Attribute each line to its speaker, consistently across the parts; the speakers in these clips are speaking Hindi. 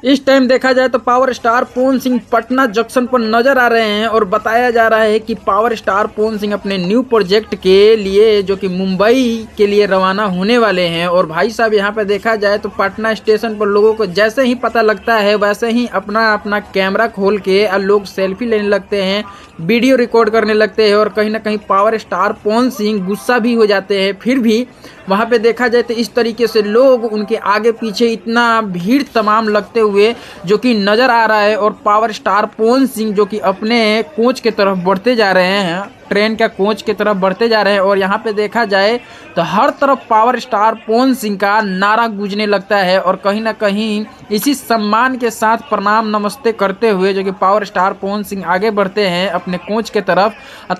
Speaker 1: इस टाइम देखा जाए तो power star Pawan Singh Patna junction पर नजर आ रहे हैं और बताया जा रहा है कि पावर स्टार पवन सिंह अपने न्यू प्रोजेक्ट के लिए जो कि मुंबई के लिए रवाना होने वाले हैं। और भाई साहब यहाँ पे देखा जाए तो पटना स्टेशन पर लोगों को जैसे ही पता लगता है वैसे ही अपना अपना कैमरा खोल के लोग सेल्फी लेने लगते हैं, वीडियो रिकॉर्ड करने लगते हैं और कहीं ना कहीं पावर स्टार पवन सिंह गुस्सा भी हो जाते हैं। फिर भी वहाँ पे देखा जाए तो इस तरीके से लोग उनके आगे पीछे इतना भीड़ तमाम लगते हुए जो कि नज़र आ रहा है। और पावर स्टार पवन सिंह जो कि अपने कोच के तरफ बढ़ते जा रहे हैं, ट्रेन का कोच की तरफ बढ़ते जा रहे हैं। और यहाँ पे देखा जाए तो हर तरफ पावर स्टार पवन सिंह का नारा गूंजने लगता है और कहीं ना कहीं इसी सम्मान के साथ प्रणाम नमस्ते करते हुए जो कि पावर स्टार पवन सिंह आगे बढ़ते हैं अपने कोच के तरफ।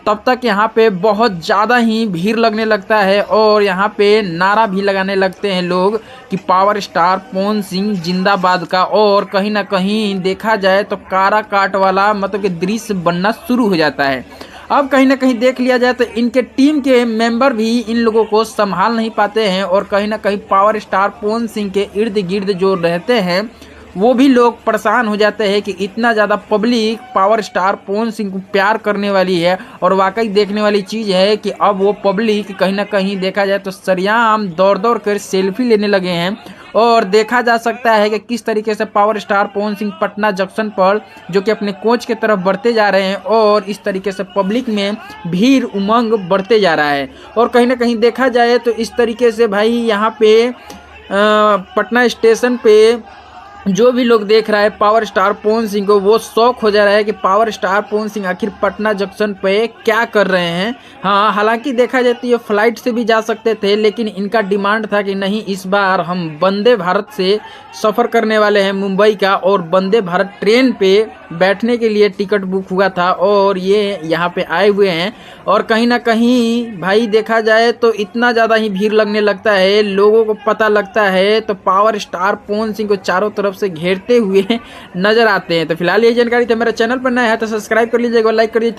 Speaker 1: तब तक यहाँ पे बहुत ज़्यादा ही भीड़ लगने लगता है और यहाँ पे नारा भी लगाने लगते हैं लोग कि पावर स्टार पवन सिंह जिंदाबाद का। और कहीं ना कहीं देखा जाए तो कारा काट वाला मतलब कि दृश्य बनना शुरू हो जाता है। अब कहीं ना कहीं देख लिया जाए तो इनके टीम के मेंबर भी इन लोगों को संभाल नहीं पाते हैं और कहीं ना कहीं पावर स्टार पवन सिंह के इर्द गिर्द जो रहते हैं वो भी लोग परेशान हो जाते हैं कि इतना ज़्यादा public power star Pawan Singh को प्यार करने वाली है। और वाकई देखने वाली चीज़ है कि अब वो पब्लिक कहीं ना कहीं देखा जाए तो सरेआम दौड़ दौड़ कर सेल्फी लेने लगे हैं। और देखा जा सकता है कि किस तरीके से power star Pawan Singh Patna junction पर जो कि अपने कोच की तरफ बढ़ते जा रहे हैं और इस तरीके से पब्लिक में भीड़ उमंग बढ़ते जा रहा है। और कहीं ना कहीं देखा जाए तो इस तरीके से भाई यहाँ पे पटना स्टेशन पे जो भी लोग देख रहा है पावर स्टार पवन सिंह को वो शौक हो जा रहा है कि पावर स्टार पवन सिंह आखिर पटना जंक्शन पे क्या कर रहे हैं। हाँ, हालांकि देखा जाए तो ये फ्लाइट से भी जा सकते थे लेकिन इनका डिमांड था कि नहीं, इस बार हम वंदे भारत से सफ़र करने वाले हैं मुंबई का। और वंदे भारत ट्रेन पे बैठने के लिए टिकट बुक हुआ था और ये यहाँ पे आए हुए हैं। और कहीं ना कहीं भाई देखा जाए तो इतना ज़्यादा ही भीड़ लगने लगता है, लोगों को पता लगता है तो पावर स्टार पवन सिंह को चारों तरफ से घेरते हुए नजर आते हैं। तो फिलहाल ये जानकारी तो मेरा चैनल पर नया है तो सब्सक्राइब कर लीजिएगा, लाइक कर लीजिए।